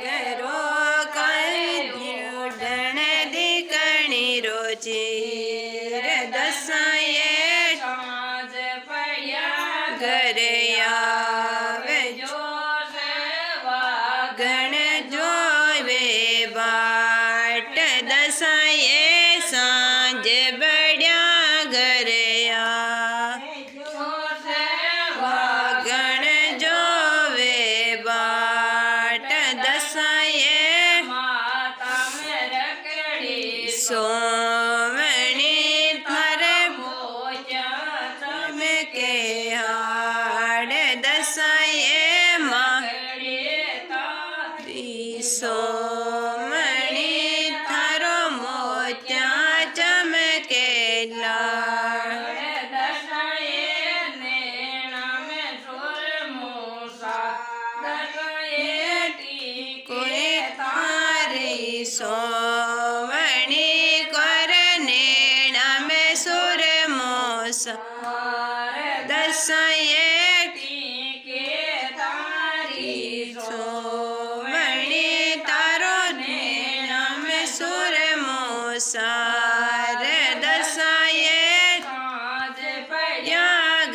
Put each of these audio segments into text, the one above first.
करो करो डण दीकणी रोचीर दसाए સાંજ પડ્યા घरे आवे જો સેવા गण जोवे बाट दसाए सांज बड़िया घरे જો સેવા गण जोवे बाट दसाए માતા મેં રખડી सोमणी थारे મોજા में के हाड़ दसाए माँ રખડી તા सोमणी थारो मोत्या चमकेला દશાએ નેણા મેં સુર મૂસા દશાએ ટીકે कोई थारी सोमणी करने में सुर मोसा दसाए ટીકે તારી सोमणी तारो नेणा में सुर मोसार दसाए સાંજ પડ્યા या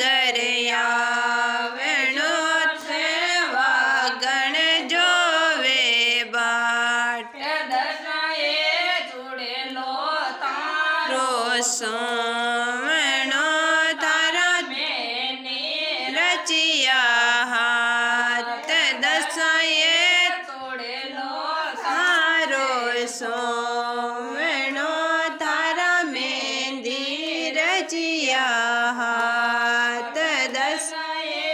घरे आवणो सेवा गण जोवे बाट દશાએ જોડેલો તારો रो सोमणो तारा મેને रचिया हाथ दसाए તોડેલો तारो सोमणो तारा मेहंदी रचिया हाथ दसाए દશાએ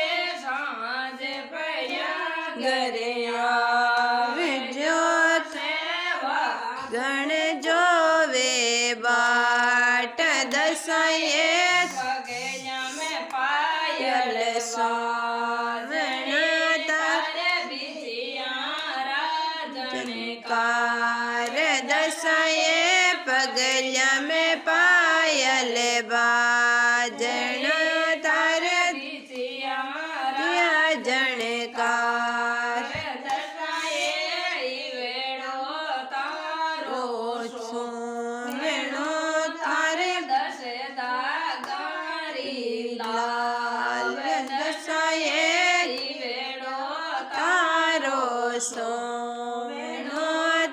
સાંજ પડ્યા घरे आवजो સેવા गण जोवे बाट दसाए પગેયા મેં પાયલ सोमण તારે બીજિયા રાજને कार दसाए पगलिया में पायल बाजन तार બીજિયા दिया जनकार દશાએ ઈવેડો તારો सोमणो तार દશે દાગારી लाल दसाए ઈવેડો तारो सोमणो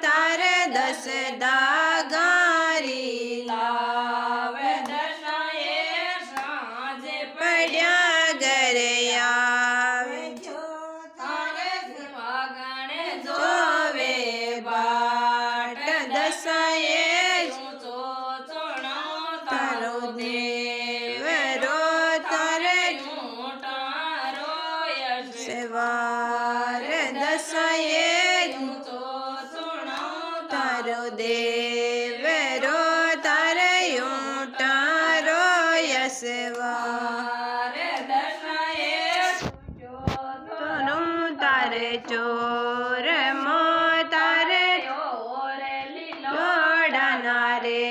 तार दस दागारी લાવે દશાએ સાંજે पड़िया घरे आवे તારે વાગણે जोवे बाट दसाए ઊંચો ચણો तारो देवरो तारे ઊંટારો યશ सेवार दसाए ઊંચો ચણો तारो देवरो तारे ऊंटारो यसवा તારે દશાએ જો तनु तारे चोर मो तारे ઓરે લીલો लोड़ना रे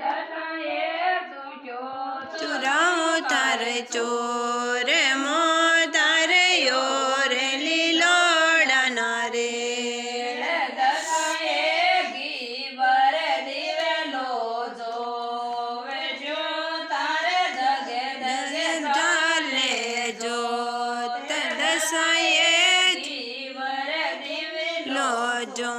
દશાએ તુજો चुराओ तारे चोर मो तारे योर लीलोड़ना रे દશાએ ગીવર દિવેલો જોવે જો તારે જગે દગે जाले जोत दसाए ગીવર દિવેલો लो जो